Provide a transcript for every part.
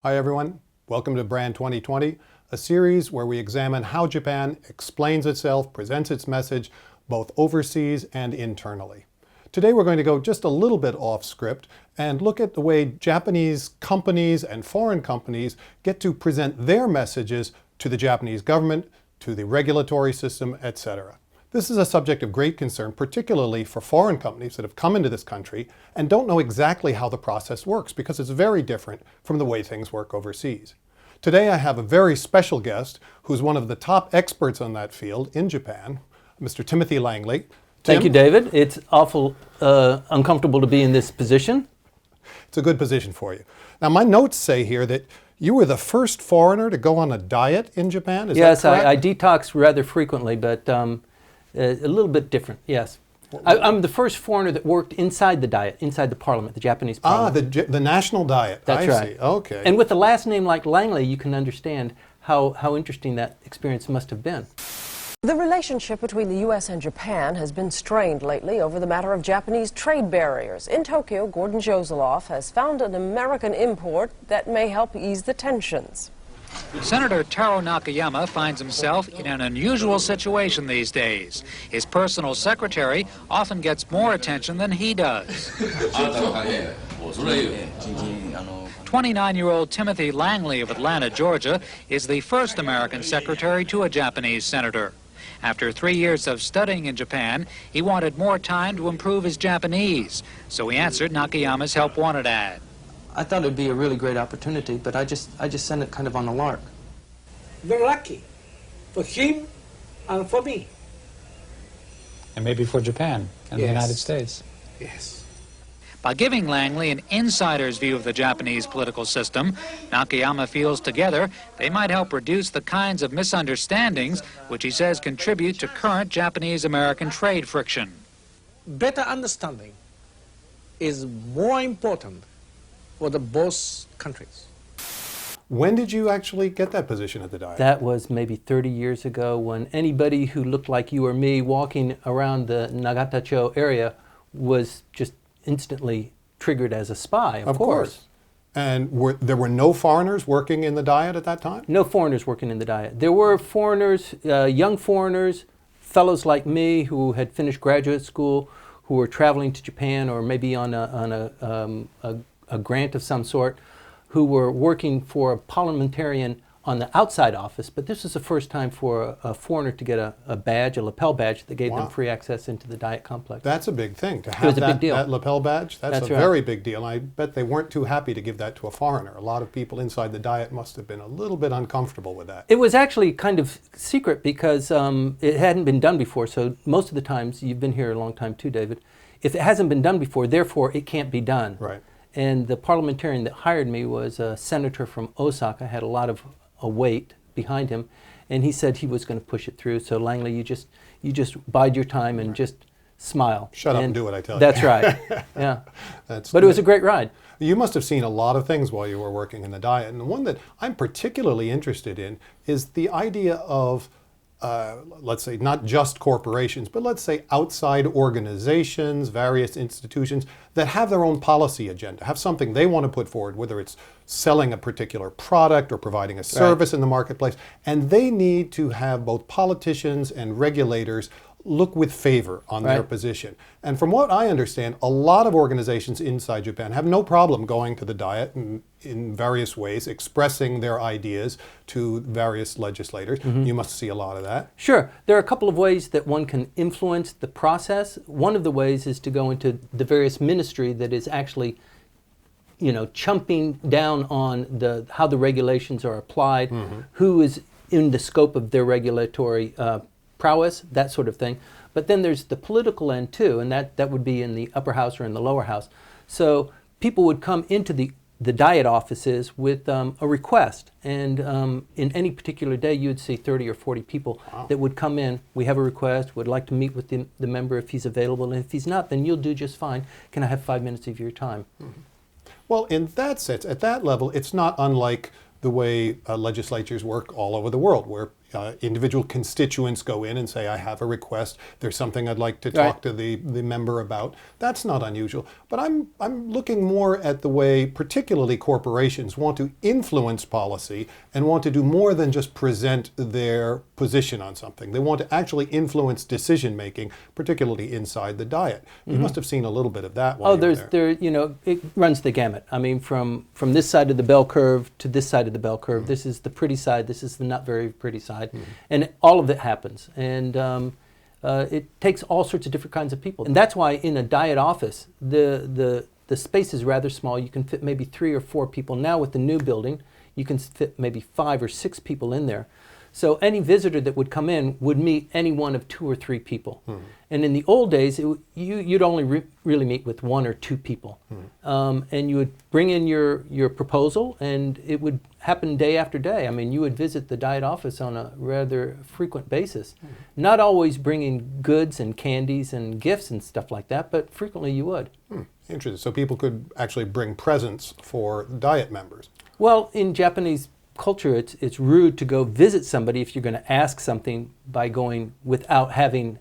Hi everyone, welcome to Brand 2020, a series where we examine how Japan explains itself, presents its message, both overseas and internally. Today we're going to go just a little bit off script and look at the way Japanese companies and foreign companies get to present their messages to the Japanese government, to the regulatory system, etc. This is a subject of great concern, particularly for foreign companies that have come into this country and don't know exactly how the process works because it's very different from the way things work overseas. Today I have a very special guest who's one of the top experts on that field in Japan, Mr. Timothy Langley. Thank you, David. It's awful uncomfortable to be in this position. It's a good position for you. Now my notes say here that you were the first foreigner to go on a diet in Japan, is that correct? Yes, I detox rather frequently, but a little bit different, yes. I'm the first foreigner that worked inside the diet, inside the parliament, the Japanese parliament. Ah, the national diet. That's right. I see, okay. And with a last name like Langley, you can understand how interesting that experience must have been. The relationship between the U.S. and Japan has been strained lately over the matter of Japanese trade barriers. In Tokyo, Gordon Josoloff has found an American import that may help ease the tensions. Senator Taro Nakayama finds himself in an unusual situation these days. His personal secretary often gets more attention than he does. 29-year-old Timothy Langley of Atlanta, Georgia, is the first American secretary to a Japanese senator. After 3 years of studying in Japan, he wanted more time to improve his Japanese, so he answered Nakayama's help wanted ad. I thought it would be a really great opportunity, but I just sent it kind of on a lark. Very lucky for him and for me. And maybe for Japan and the United States. Yes. By giving Langley an insider's view of the Japanese political system, Nakayama feels together they might help reduce the kinds of misunderstandings which he says contribute to current Japanese-American trade friction. Better understanding is more important for the both countries. When did you actually get that position at the diet? That was maybe 30 years ago when anybody who looked like you or me walking around the Nagatacho area was just instantly triggered as a spy, of course. And there were no foreigners working in the diet at that time? No foreigners working in the diet. There were foreigners, young foreigners, fellows like me who had finished graduate school, who were traveling to Japan or maybe on a grant of some sort, who were working for a parliamentarian on the outside office, but this was the first time for a foreigner to get a badge, a lapel badge, that gave them free access into the diet complex. That's a big thing, to have that lapel badge. That's a very big deal, and I bet they weren't too happy to give that to a foreigner. A lot of people inside the diet must have been a little bit uncomfortable with that. It was actually kind of secret because it hadn't been done before, so most of the times, you've been here a long time too, David, if it hasn't been done before, therefore it can't be done. Right. And the parliamentarian that hired me was a senator from Osaka, had a lot of weight behind him, and he said he was going to push it through. So Langley, you just bide your time and just smile. Shut up and do what I tell you. That's right. Yeah. But it was a great ride. You must have seen a lot of things while you were working in the diet, and the one that I'm particularly interested in is the idea of let's say not just corporations, but let's say outside organizations, various institutions that have their own policy agenda, have something they want to put forward, whether it's selling a particular product or providing a service in the marketplace, and they need to have both politicians and regulators look with favor on their position. And from what I understand, a lot of organizations inside Japan have no problem going to the diet and in various ways expressing their ideas to various legislators. You must see a lot of that. Sure. There are a couple of ways that one can influence the process. One of the ways is to go into the various ministry that is actually, chumping down on how the regulations are applied, who is in the scope of their regulatory prowess, that sort of thing. But then there's the political end too, and that would be in the upper house or in the lower house. So people would come into the diet offices with a request, and in any particular day you'd see 30 or 40 people that would come in. We have a request, would like to meet with the member if he's available, and if he's not, then you'll do just fine. Can I have 5 minutes of your time? Well, in that sense, at that level, it's not unlike the way legislatures work all over the world, where individual constituents go in and say, I have a request, there's something I'd like to talk to the member about. That's not unusual. But I'm looking more at the way particularly corporations want to influence policy and want to do more than just present their position on something. They want to actually influence decision making, particularly inside the Diet. You must have seen a little bit of that while you were there. You know, it runs the gamut. I mean, from this side of the bell curve to this side of the bell curve. This is the pretty side, this is the not very pretty side. And all of it happens. And it takes all sorts of different kinds of people. And that's why in a Diet office, the space is rather small. You can fit maybe 3 or 4 people. Now with the new building, you can fit maybe 5 or 6 people in there. So any visitor that would come in would meet any one of 2 or 3 people. And in the old days, you'd only really meet with 1 or 2 people. And you would bring in your proposal, and it would happen day after day. I mean, you would visit the Diet office on a rather frequent basis. Not always bringing goods and candies and gifts and stuff like that, but frequently you would. Interesting. So people could actually bring presents for Diet members. Well, in Japanese culture, it's rude to go visit somebody if you're going to ask something by going without having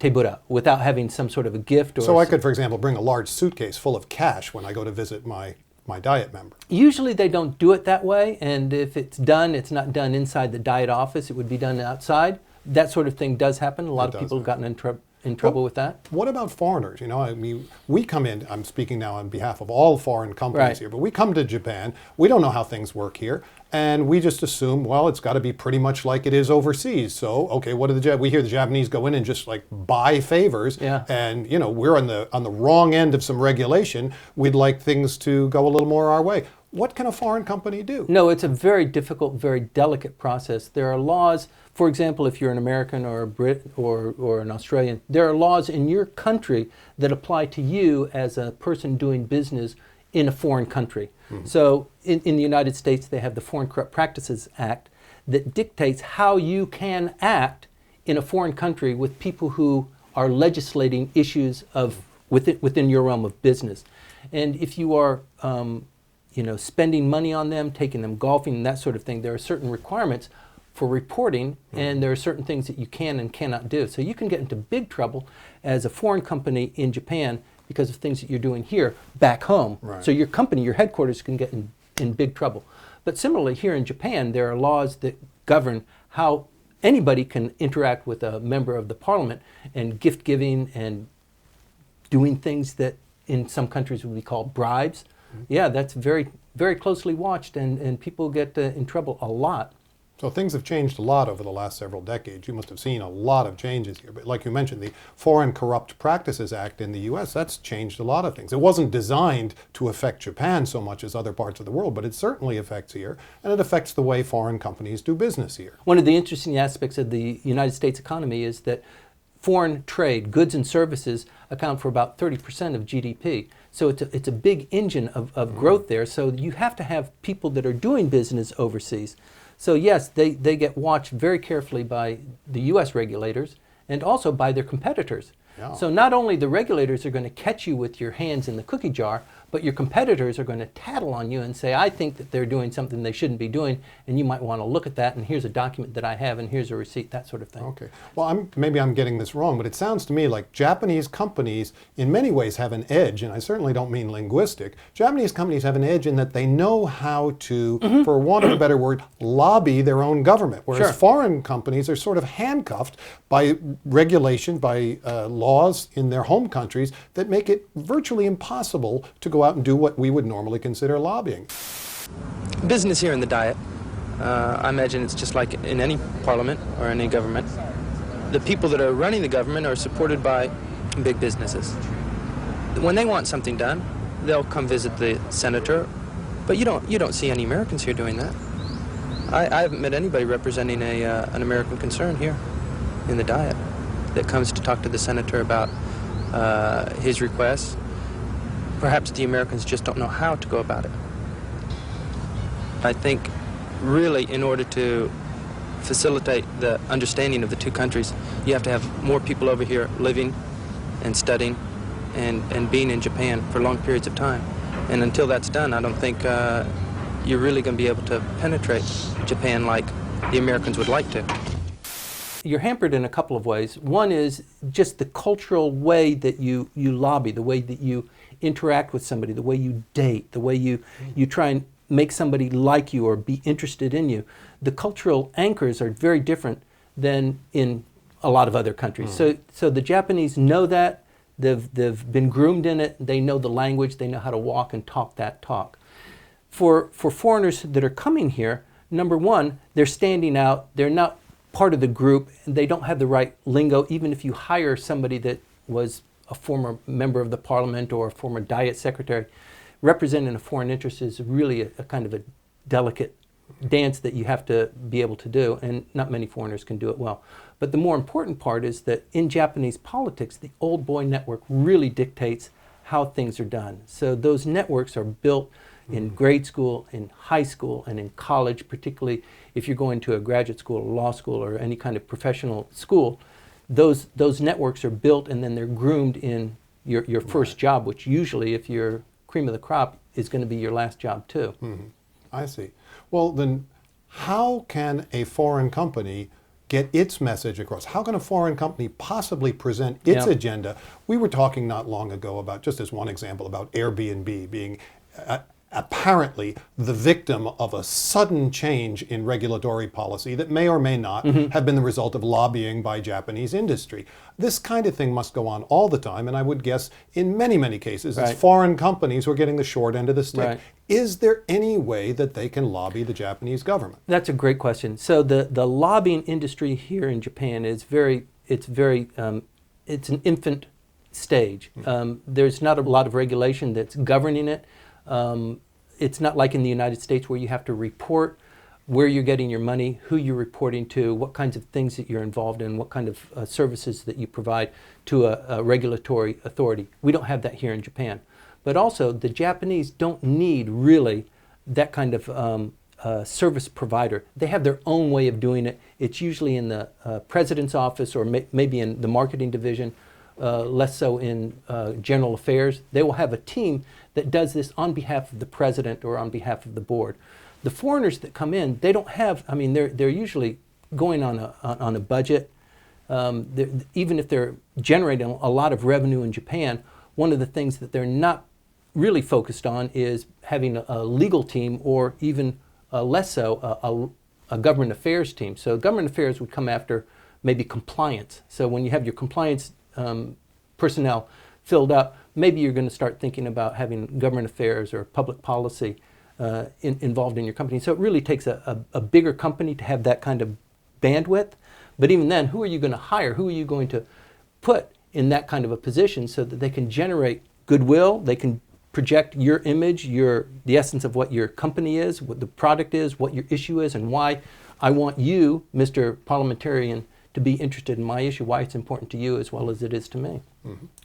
tebura, without having some sort of a gift. Or so I could, for example, bring a large suitcase full of cash when I go to visit my Diet member. Usually they don't do it that way, and if it's done, it's not done inside the Diet office. It would be done outside. That sort of thing does happen. A lot of people have gotten in trouble with that. What about foreigners? You know, I mean, we come in, I'm speaking now on behalf of all foreign companies here, but we come to Japan, we don't know how things work here, and we just assume, well, it's got to be pretty much like it is overseas. So, okay, what do we hear the Japanese go in and just like buy favors, and you know, we're on the wrong end of some regulation. We'd like things to go a little more our way. What can a foreign company do? No, it's a very difficult, very delicate process. There are laws. For example, if you're an American or a Brit or an Australian, there are laws in your country that apply to you as a person doing business in a foreign country. So in the United States, they have the Foreign Corrupt Practices Act that dictates how you can act in a foreign country with people who are legislating issues of within your realm of business. And if you are spending money on them, taking them golfing, and that sort of thing, there are certain requirements for reporting, and there are certain things that you can and cannot do. So you can get into big trouble as a foreign company in Japan because of things that you're doing here back home. So your company, your headquarters, can get in big trouble. But similarly, here in Japan, there are laws that govern how anybody can interact with a member of the parliament, and gift giving and doing things that in some countries would be called bribes. Yeah, that's very, very closely watched, and people get in trouble a lot. So things have changed a lot over the last several decades. You must have seen a lot of changes here. But like you mentioned, the Foreign Corrupt Practices Act in the U.S., that's changed a lot of things. It wasn't designed to affect Japan so much as other parts of the world, but it certainly affects here, and it affects the way foreign companies do business here. One of the interesting aspects of the United States economy is that foreign trade, goods and services, account for about 30% of GDP. So it's a big engine of growth there. So you have to have people that are doing business overseas. So yes, they get watched very carefully by the U.S. regulators and also by their competitors. So not only the regulators are going to catch you with your hands in the cookie jar, but your competitors are going to tattle on you and say, I think that they're doing something they shouldn't be doing, and you might want to look at that, and here's a document that I have, and here's a receipt, that sort of thing. Okay. Well, maybe I'm getting this wrong, but it sounds to me like Japanese companies in many ways have an edge, and I certainly don't mean linguistic. Japanese companies have an edge in that they know how to, for want of a better word, lobby their own government, whereas foreign companies are sort of handcuffed by regulation, by laws in their home countries that make it virtually impossible to go out and do what we would normally consider lobbying. Business here in the Diet, I imagine it's just like in any parliament or any government. The people that are running the government are supported by big businesses. When they want something done, they'll come visit the senator, but you don't see any Americans here doing that. I haven't met anybody representing an American concern here in the Diet that comes to talk to the senator about his requests. Perhaps the Americans just don't know how to go about it. I think really in order to facilitate the understanding of the two countries, you have to have more people over here living and studying and being in Japan for long periods of time. And until that's done, I don't think you're really going to be able to penetrate Japan like the Americans would like to. You're hampered in a couple of ways. One is just the cultural way that you lobby, the way that you interact with somebody, the way you date, the way you try and make somebody like you or be interested in you. The cultural anchors are very different than in a lot of other countries. So the Japanese know that. They've been groomed in it. They know the language. They know how to walk and talk that talk. For foreigners that are coming here, number one, they're standing out. They're not part of the group, and they don't have the right lingo. Even if you hire somebody that was a former member of the parliament or a former diet secretary, representing a foreign interest is really a kind of a delicate dance that you have to be able to do, and not many foreigners can do it well. But the more important part is that in Japanese politics, the old boy network really dictates how things are done. So those networks are built in grade school, in high school, and in college, particularly if you're going to a graduate school or law school or any kind of professional school. Those networks are built and then they're groomed in your first job, which usually, if you're cream of the crop, is going to be your last job too. I see. Well, then how can a foreign company get its message across? How can a foreign company possibly present its agenda? We were talking not long ago about, just as one example, about Airbnb being apparently the victim of a sudden change in regulatory policy that may or may not have been the result of lobbying by Japanese industry. This kind of thing must go on all the time, and I would guess in many, many cases it's foreign companies who are getting the short end of the stick. Is there any way that they can lobby the Japanese government? That's a great question. So the lobbying industry here in Japan is it's an infant stage. There's not a lot of regulation that's governing it. It's not like in the United States where you have to report where you're getting your money, who you're reporting to, what kinds of things that you're involved in, what kind of services that you provide to a regulatory authority. We don't have that here in Japan. But also, the Japanese don't need really that kind of service provider. They have their own way of doing it. It's usually in the president's office or maybe in the marketing division, less so in general affairs. They will have a team that does this on behalf of the president or on behalf of the board. The foreigners that come in, they don't have, I mean, they're usually going on a budget. Even if they're generating a lot of revenue in Japan, one of the things that they're not really focused on is having a legal team, or even less so, a government affairs team. So government affairs would come after maybe compliance. So when you have your compliance personnel filled up, maybe you're going to start thinking about having government affairs or public policy involved in your company. So it really takes a bigger company to have that kind of bandwidth. But even then, who are you going to hire? Who are you going to put in that kind of a position so that they can generate goodwill, they can project your image, the essence of what your company is, what the product is, what your issue is, and why I want you, Mr. Parliamentarian, to be interested in my issue, why it's important to you as well as it is to me.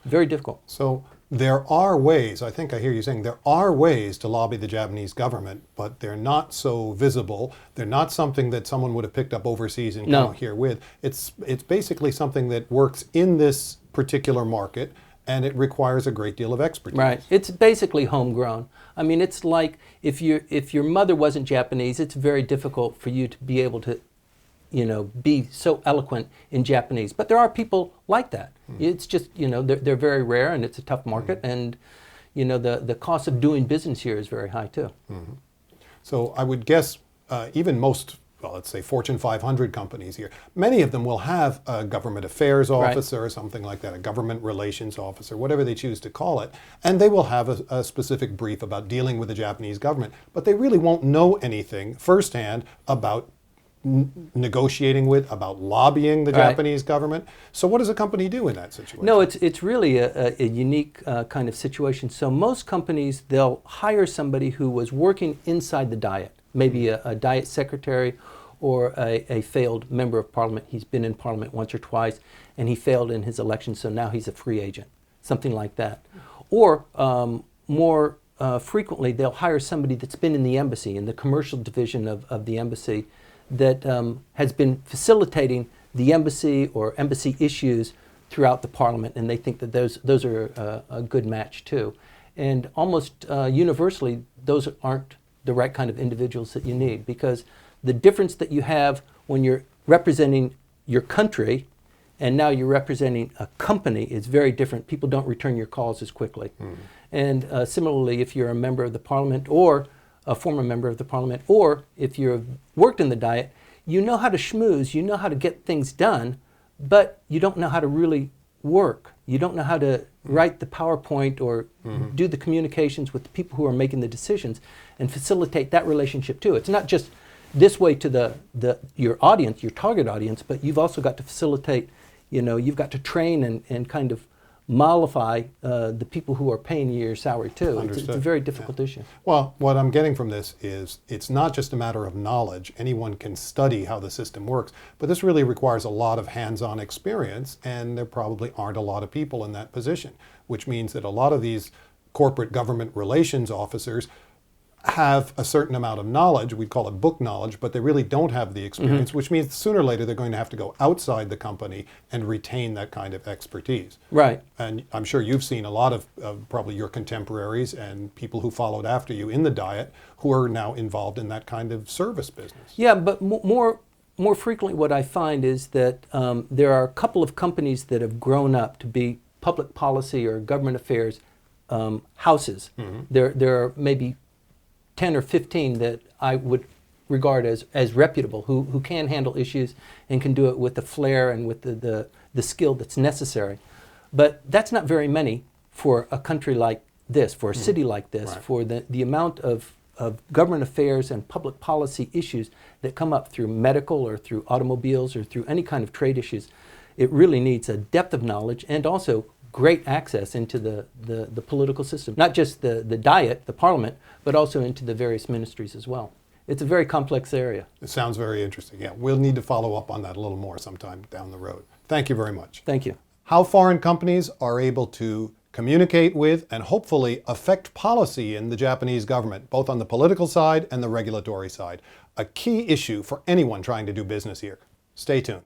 Very difficult. So there are ways, I think I hear you saying, there are ways to lobby the Japanese government, but they're not so visible. They're not something that someone would have picked up overseas and come here with. It's basically something that works in this particular market, and it requires a great deal of expertise. Right. It's basically homegrown. I mean, it's like if your mother wasn't Japanese, it's very difficult for you to be able to be so eloquent in Japanese. But there are people like that. It's just, they're very rare, and it's a tough market, and, the cost of doing business here is very high too. So I would guess even most, well, let's say Fortune 500 companies here, many of them will have a government affairs officer or something like that, a government relations officer, whatever they choose to call it, and they will have a specific brief about dealing with the Japanese government, but they really won't know anything firsthand about negotiating with, about lobbying the Japanese government. So what does a company do in that situation? No, it's really a unique kind of situation. So most companies, they'll hire somebody who was working inside the Diet, maybe a Diet secretary or a failed member of parliament. He's been in parliament once or twice and he failed in his election, so now he's a free agent, something like that. Or more frequently, they'll hire somebody that's been in the embassy, in the commercial division of the embassy, that has been facilitating the embassy or embassy issues throughout the parliament, and they think that those are a good match too. And almost universally, those aren't the right kind of individuals that you need, because the difference that you have when you're representing your country and now you're representing a company, it's very different. People don't return your calls as quickly. And similarly, if you're a member of the parliament or a former member of the parliament, or if you've worked in the Diet, you know how to schmooze, you know how to get things done, but you don't know how to really work. You don't know how to write the PowerPoint or do the communications with the people who are making the decisions and facilitate that relationship too. It's not just this way to your audience, your target audience, but you've also got to facilitate, you've got to train and kind of mollify the people who are paying you your salary too. It's a very difficult issue. Well, what I'm getting from this is it's not just a matter of knowledge. Anyone can study how the system works, but this really requires a lot of hands-on experience, and there probably aren't a lot of people in that position, which means that a lot of these corporate government relations officers have a certain amount of knowledge, we call it book knowledge, but they really don't have the experience, which means sooner or later they're going to have to go outside the company and retain that kind of expertise. Right. And I'm sure you've seen a lot of probably your contemporaries and people who followed after you in the Diet who are now involved in that kind of service business. Yeah, but more frequently what I find is that there are a couple of companies that have grown up to be public policy or government affairs houses. There are maybe 10 or 15 that I would regard as reputable, who can handle issues and can do it with the flair and with the skill that's necessary. But that's not very many for a country like this, for a city like this, for the amount of government affairs and public policy issues that come up through medical or through automobiles or through any kind of trade issues. It really needs a depth of knowledge and also great access into the political system, not just the Diet, the parliament, but also into the various ministries as well. It's a very complex area. It sounds very interesting. Yeah, we'll need to follow up on that a little more sometime down the road. Thank you very much. Thank you. How foreign companies are able to communicate with and hopefully affect policy in the Japanese government, both on the political side and the regulatory side. A key issue for anyone trying to do business here. Stay tuned.